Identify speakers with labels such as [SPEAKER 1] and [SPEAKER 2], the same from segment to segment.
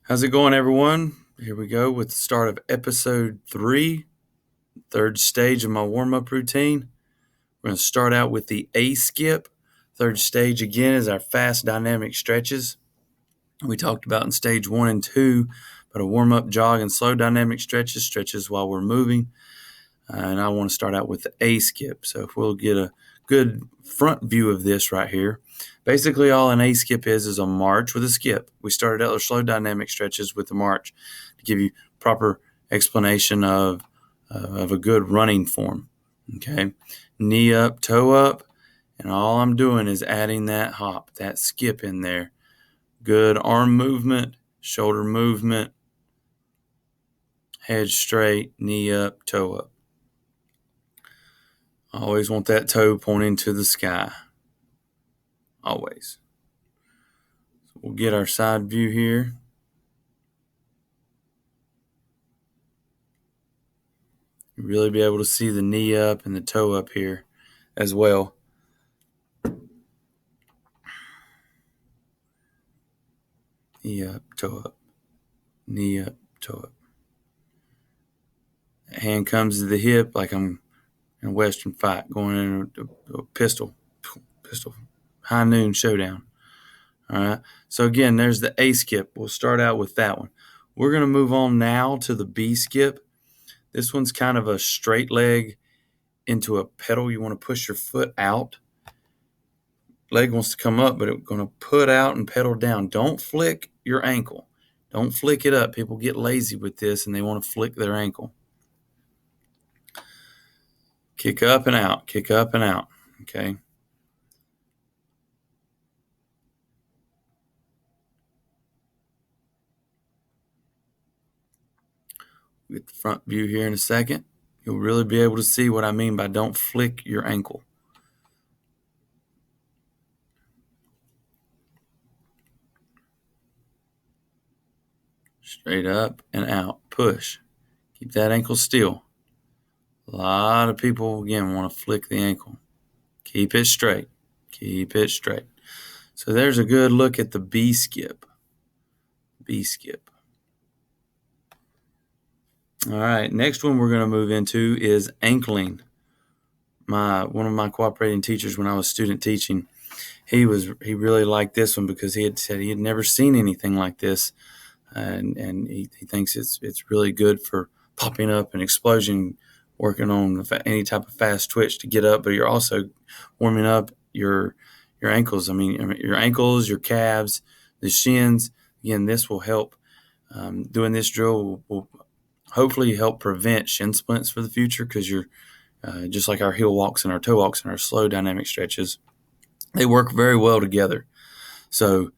[SPEAKER 1] How's it going, everyone? Here we go with the start of episode 3, third stage of my warm-up routine. We're going to start out with the A skip. Third stage, again, is our fast dynamic stretches. We talked about in stage 1 and 2, but a warm-up jog and slow dynamic stretches while we're moving. And I want to start out with the A skip. So if we'll get a good front view of this right here. Basically, all an A skip is a march with a skip. We started out with slow dynamic stretches with the march to give you proper explanation of a good running form. Okay, knee up, toe up, and all I'm doing is adding that hop, that skip in there. Good arm movement, shoulder movement, head straight, knee up, toe up. I always want that toe pointing to the sky. Always. So we'll get our side view here. You really be able to see the knee up and the toe up here as well. Knee up, toe up. Knee up, toe up. Hand comes to the hip like I'm in a Western fight, going in a pistol, high noon showdown. All right. So again, there's the A skip. We'll start out with that one. We're going to move on now to the B skip. This one's kind of a straight leg into a pedal. You want to push your foot out. Leg wants to come up, but it's going to put out and pedal down. Don't flick your ankle. Don't flick it up. People get lazy with this and they want to flick their ankle. Kick up and out. Kick up and out. Okay. We'll get the front view here in a second. You'll really be able to see what I mean by don't flick your ankle. Straight up and out. Push. Keep that ankle still. A lot of people, again, want to flick the ankle. Keep it straight. Keep it straight. So there's a good look at the B skip. B skip. All right, next one we're going to move into is ankling. One of my cooperating teachers when I was student teaching, he really liked this one because he had said he had never seen anything like this, and he thinks it's really good for popping up and explosion, working on any type of fast twitch to get up, but you're also warming up your ankles. I mean, your ankles, your calves, the shins. Again, this will help. Doing this drill will hopefully help prevent shin splints for the future because you're just like our heel walks and our toe walks and our slow dynamic stretches. They work very well together. So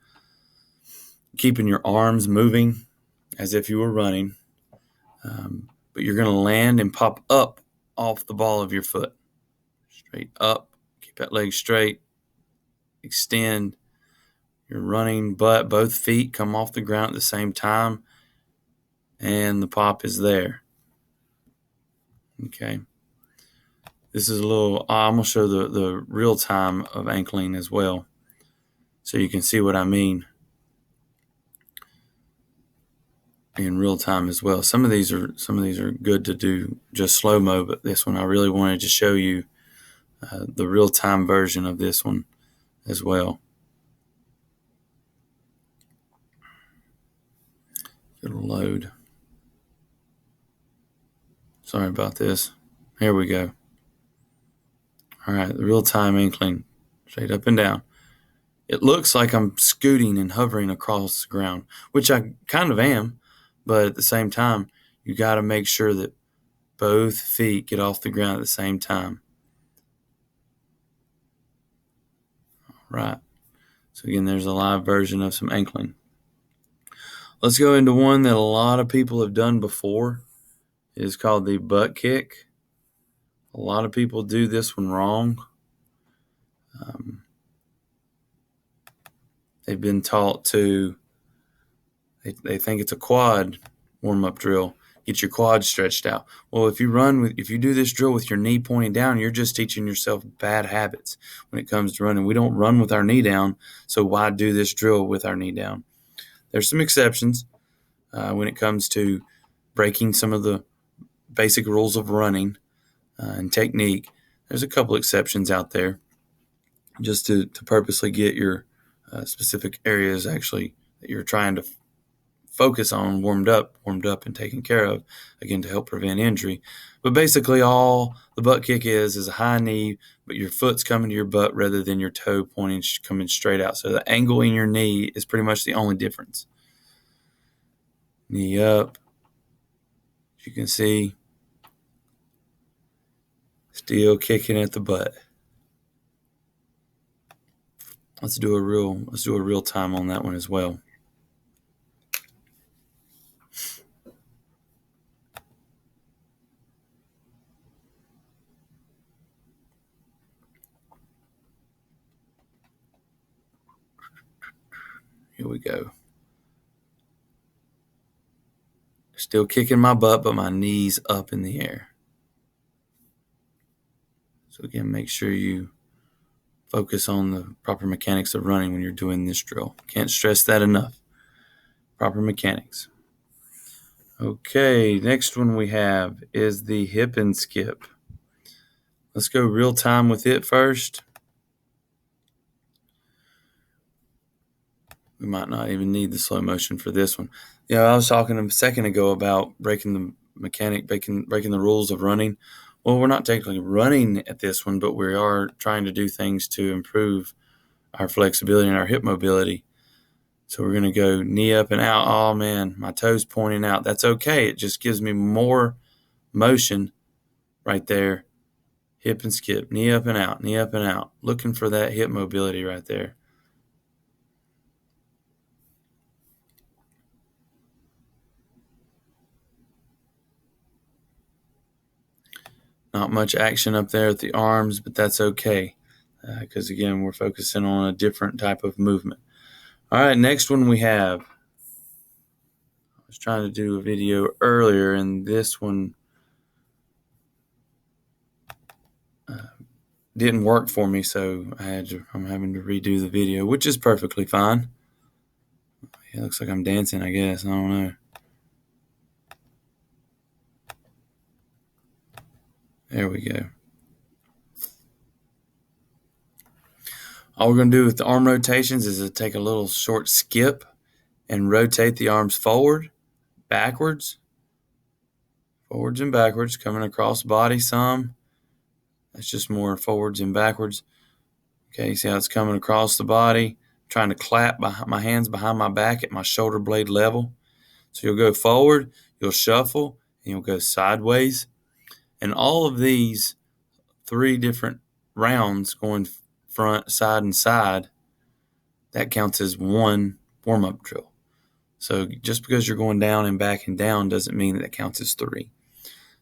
[SPEAKER 1] keeping your arms moving as if you were running, but you're going to land and pop up off the ball of your foot. Straight up. Keep that leg straight. Extend. You're running, but both feet come off the ground at the same time, and the pop is there. Okay. This is I'm going to show the real time of ankling as well, so you can see what I mean in real time as well. Some of these are good to do just slow-mo, but this one I really wanted to show you the real time version of this one as well. It'll load. Sorry about this. Here we go. All right, the real time ankling, straight up and down. It looks like I'm scooting and hovering across the ground, which I kind of am, but at the same time, you got to make sure that both feet get off the ground at the same time. All right. So again, there's a live version of some ankling. Let's go into one that a lot of people have done before. It is called the butt kick. A lot of people do this one wrong. They've been taught they think it's a quad warm-up drill. Get your quads stretched out. Well, if you do this drill with your knee pointing down, you're just teaching yourself bad habits when it comes to running. We don't run with our knee down, so why do this drill with our knee down? There's some exceptions. when it comes to breaking some of the basic rules of running and technique. There's a couple exceptions out there just to purposely get your specific areas actually that you're trying to focus on warmed up and taken care of, again, to help prevent injury. But basically all the butt kick is a high knee, but your foot's coming to your butt rather than your toe pointing, coming straight out. So the angle in your knee is pretty much the only difference. Knee up, as you can see, still kicking at the butt. Let's do a real time on that one as well. Here we go. Still kicking my butt, but my knees up in the air. So again, make sure you focus on the proper mechanics of running when you're doing this drill. Can't stress that enough. Proper mechanics. Okay, next one we have is the hip and skip. Let's go real time with it first. We might not even need the slow motion for this one. I was talking a second ago about breaking the rules of running. Well, we're not technically running at this one, but we are trying to do things to improve our flexibility and our hip mobility. So we're going to go knee up and out. Oh, man, my toe's pointing out. That's okay. It just gives me more motion right there. Hip and skip, knee up and out, knee up and out. Looking for that hip mobility right there. Not much action up there at the arms, but that's okay because, again, we're focusing on a different type of movement. All right, next one we have. I was trying to do a video earlier, and this one didn't work for me, so I'm having to redo the video, which is perfectly fine. It looks like I'm dancing, I guess. I don't know. There we go. All we're going to do with the arm rotations is to take a little short skip and rotate the arms forward, backwards, forwards and backwards, coming across the body some. That's just more forwards and backwards. Okay, see how it's coming across the body? I'm trying to clap my hands behind my back at my shoulder blade level. So you'll go forward, you'll shuffle, and you'll go sideways. And all of these 3 different rounds going front, side, and side, that counts as one warm-up drill. So just because you're going down and back and down doesn't mean that counts as 3.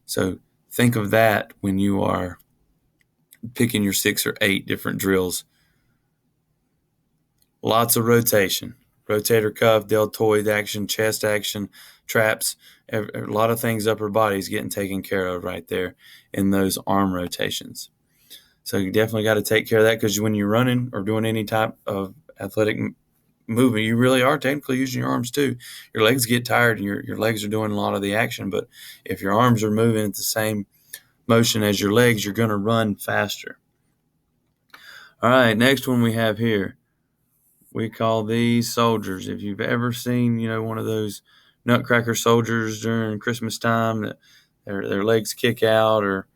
[SPEAKER 1] So think of that when you are picking your 6 or 8 different drills. Lots of rotation. Rotator cuff, deltoid action, chest action, traps, a lot of things upper body is getting taken care of right there in those arm rotations. So you definitely got to take care of that because when you're running or doing any type of athletic movement, you really are technically using your arms too. Your legs get tired and your legs are doing a lot of the action, but if your arms are moving at the same motion as your legs, you're going to run faster. All right, next one we have here. We call these soldiers. If you've ever seen, one of those nutcracker soldiers during Christmas time that their legs kick out or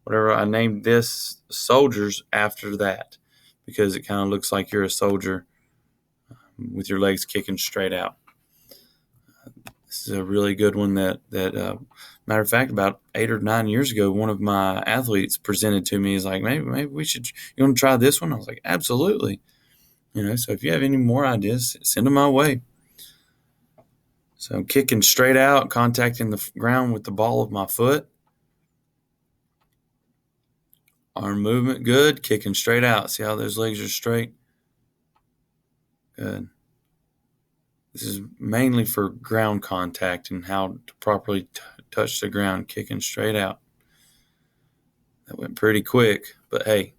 [SPEAKER 1] whatever, I named this soldiers after that because it kind of looks like you're a soldier with your legs kicking straight out. This is a really good one that matter of fact, about 8 or 9 years ago, one of my athletes presented to me. He's like, maybe we should, you want to try this one? I was like, absolutely. So if you have any more ideas, send them my way. So kicking straight out, contacting the ground with the ball of my foot. Arm movement, good. Kicking straight out. See how those legs are straight? Good. This is mainly for ground contact and how to properly touch the ground, kicking straight out. That went pretty quick, but hey,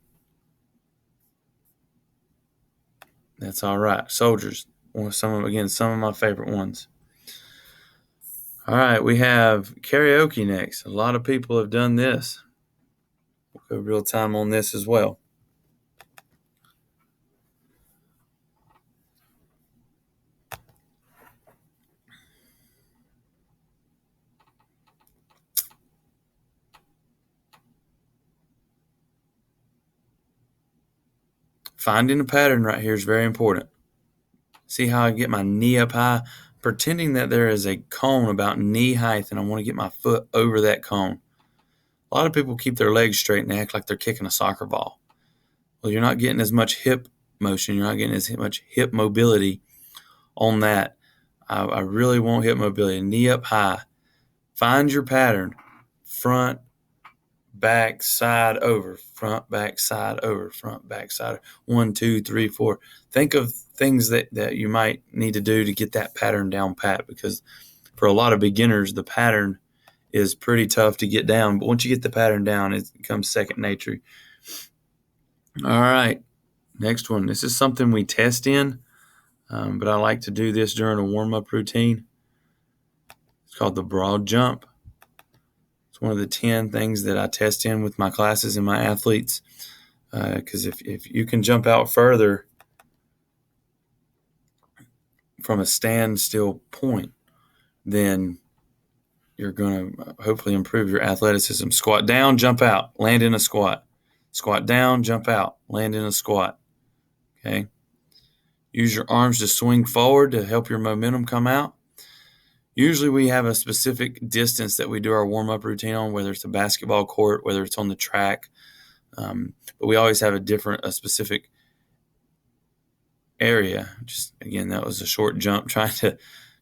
[SPEAKER 1] that's all right. Soldiers, some of my favorite ones. All right, we have karaoke next. A lot of people have done this. We'll go real time on this as well. Finding a pattern right here is very important. See how I get my knee up high? Pretending that there is a cone about knee height and I want to get my foot over that cone. A lot of people keep their legs straight and act like they're kicking a soccer ball. Well, you're not getting as much hip motion. You're not getting as much hip mobility on that. I really want hip mobility. Knee up high. Find your pattern. Front, back, side, over. Front, back, side, over. Front, back, side, over. 1, 2, 3, 4. Think of things that you might need to do to get that pattern down pat, because for a lot of beginners, the pattern is pretty tough to get down. But once you get the pattern down, it becomes second nature. All right, next one. This is something we test in, but I like to do this during a warm-up routine. It's called the broad jump. It's one of the 10 things that I test in with my classes and my athletes, because if you can jump out further from a standstill point, then you're going to hopefully improve your athleticism. Squat down, jump out, land in a squat. Squat down, jump out, land in a squat. Okay. Use your arms to swing forward to help your momentum come out. Usually we have a specific distance that we do our warm-up routine on, whether it's a basketball court, whether it's on the track. But we always have a specific area. Just again, that was a short jump trying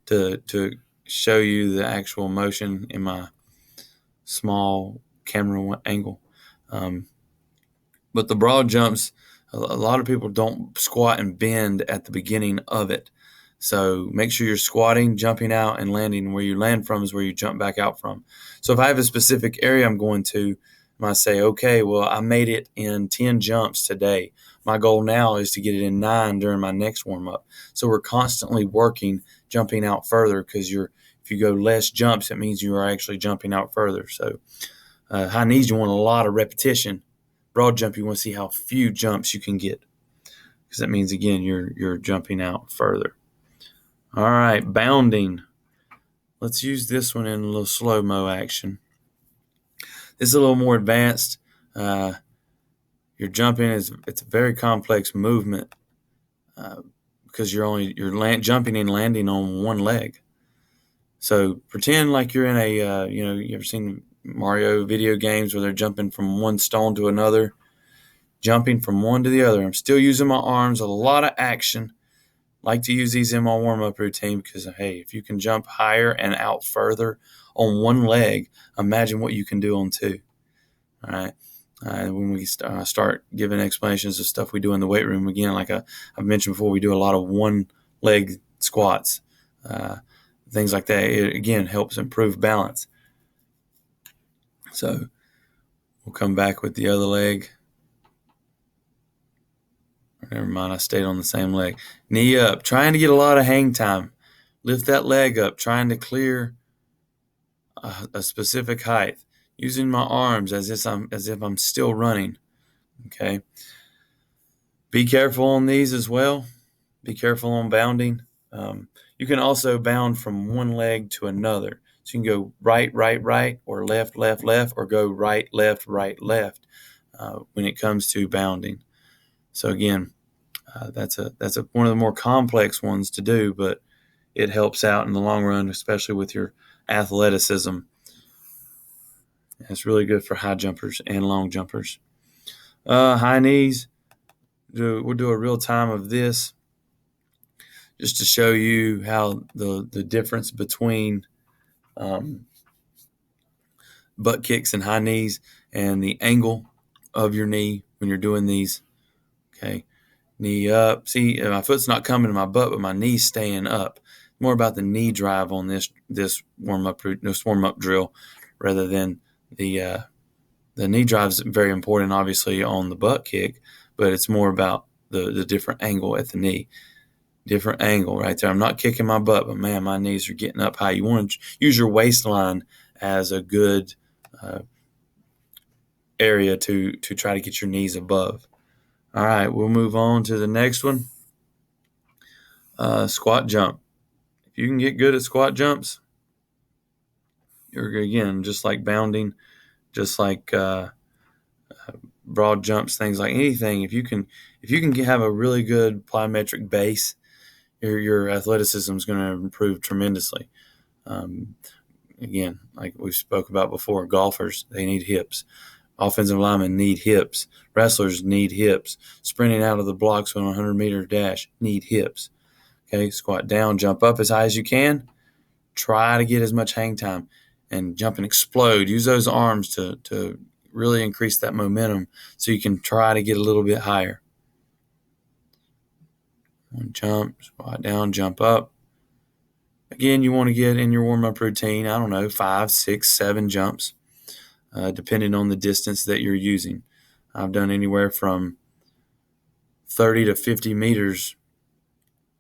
[SPEAKER 1] to show you the actual motion in my small camera angle. But the broad jumps, a lot of people don't squat and bend at the beginning of it. So make sure you're squatting, jumping out, and landing. Where you land from is where you jump back out from. So if I have a specific area I'm going to, I say, okay, well, I made it in 10 jumps today. My goal now is to get it in 9 during my next warm-up. So we're constantly working, jumping out further, because if you go less jumps, it means you are actually jumping out further. So high knees, you want a lot of repetition. Broad jump, you want to see how few jumps you can get, because that means, again, you're jumping out further. All right, bounding. Let's use this one in a little slow-mo action. This is a little more advanced. Your jumping it's a very complex movement, because you're jumping and landing on one leg. So pretend like you're in a you ever seen Mario video games where they're jumping from one stone to another, jumping from one to the other. I'm still using my arms, a lot of action. Like to use these in my warm-up routine because, hey, if you can jump higher and out further on one leg, imagine what you can do on two. All right. When we start giving explanations of stuff we do in the weight room, again, like I've mentioned before, we do a lot of one-leg squats, things like that. It, again, helps improve balance. So we'll come back with the other leg. Never mind, I stayed on the same leg. Knee up, trying to get a lot of hang time. Lift that leg up, trying to clear a specific height. Using my arms as if I'm still running. Okay. Be careful on these as well. Be careful on bounding. You can also bound from one leg to another. So you can go right, right, right, or left, left, left, or go right, left, left when it comes to bounding. So again, that's one of the more complex ones to do, but it helps out in the long run, especially with your athleticism. It's really good for high jumpers and long jumpers. High knees. We'll do a real time of this just to show you how the difference between butt kicks and high knees and the angle of your knee when you're doing these. Okay. Knee up. See, my foot's not coming to my butt, but my knee's staying up. More about the knee drive on this warm-up drill rather than the knee drive is very important, obviously, on the butt kick, but it's more about the different angle at the knee. Different angle right there. I'm not kicking my butt, but man, my knees are getting up high. You want to use your waistline as a good area to try to get your knees above. All right, we'll move on to the next one. Squat jump. If you can get good at squat jumps, you're, again, just like bounding, just like broad jumps, things like anything. If you can have a really good plyometric base, your athleticism is going to improve tremendously. Again, like we spoke about before, golfers, they need hips. Offensive linemen need hips. Wrestlers need hips. Sprinting out of the blocks on a 100-meter dash need hips. Okay, squat down, jump up as high as you can. Try to get as much hang time and jump and explode. Use those arms to really increase that momentum so you can try to get a little bit higher. One jump, squat down, jump up. Again, you want to get in your warm-up routine, 5, 6, 7 jumps, depending on the distance that you're using. I've done anywhere from 30 to 50 meters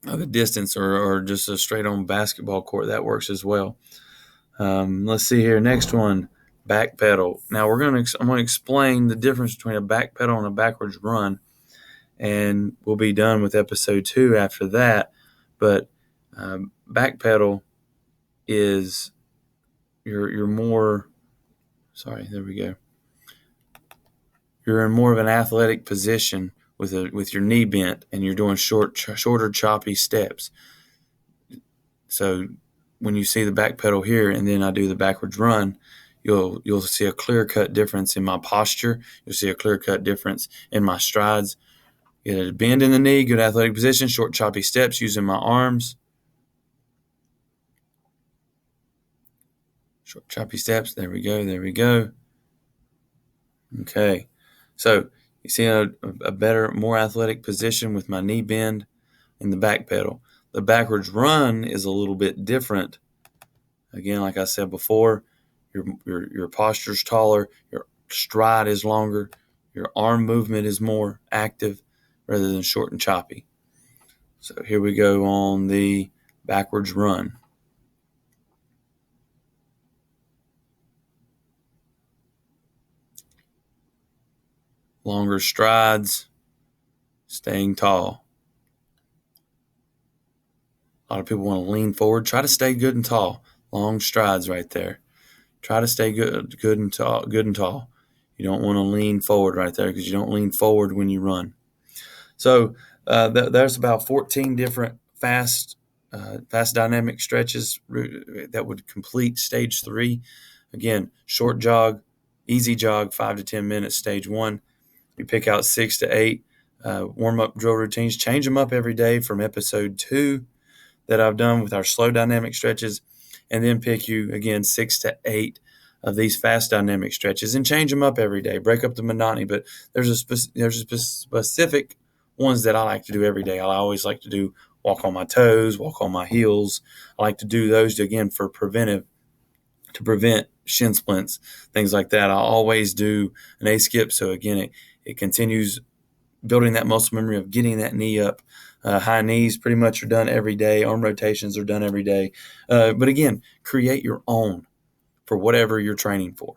[SPEAKER 1] of a distance or just a straight-on basketball court. That works as well. Let's see here. Next one, back pedal. Now, I'm going to explain the difference between a back pedal and a backwards run, and we'll be done with episode 2 after that. But back pedal is you're more – sorry, there we go. You're in more of an athletic position with your knee bent, and you're doing shorter, choppy steps. So when you see the back pedal here, and then I do the backwards run, you'll see a clear-cut difference in my posture. You'll see a clear-cut difference in my strides. Get a bend in the knee, good athletic position, short, choppy steps using my arms. Short, choppy steps. There we go. Okay. So you see a better, more athletic position with my knee bend in the back pedal. The backwards run is a little bit different. Again, like I said before, your posture's taller, your stride is longer, your arm movement is more active rather than short and choppy. So here we go on the backwards run. Longer strides, staying tall. A lot of people want to lean forward. Try to stay good and tall. Long strides right there. Try to stay good and tall. You don't want to lean forward right there because you don't lean forward when you run. So there's about 14 different fast dynamic stretches that would complete stage 3. Again, short jog, easy jog, 5 to 10 minutes, stage 1. You pick out 6 to 8 warm-up drill routines. Change them up every day from episode 2 that I've done with our slow dynamic stretches, and then pick you, again, 6 to 8 of these fast dynamic stretches and change them up every day. Break up the monotony, but there's a specific ones that I like to do every day. I always like to do walk on my toes, walk on my heels. I like to do those, again, to prevent shin splints, things like that. I always do an A-skip, so again, it continues building that muscle memory of getting that knee up. High knees pretty much are done every day. Arm rotations are done every day. But again, create your own for whatever you're training for.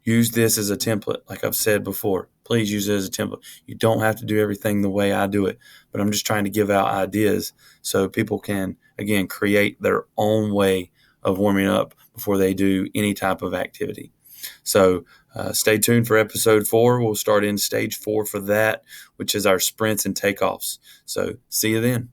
[SPEAKER 1] Use this as a template, like I've said before. Please use it as a template. You don't have to do everything the way I do it, but I'm just trying to give out ideas so people can, again, create their own way of warming up before they do any type of activity. So stay tuned for episode 4. We'll start in stage 4 for that, which is our sprints and takeoffs. So see you then.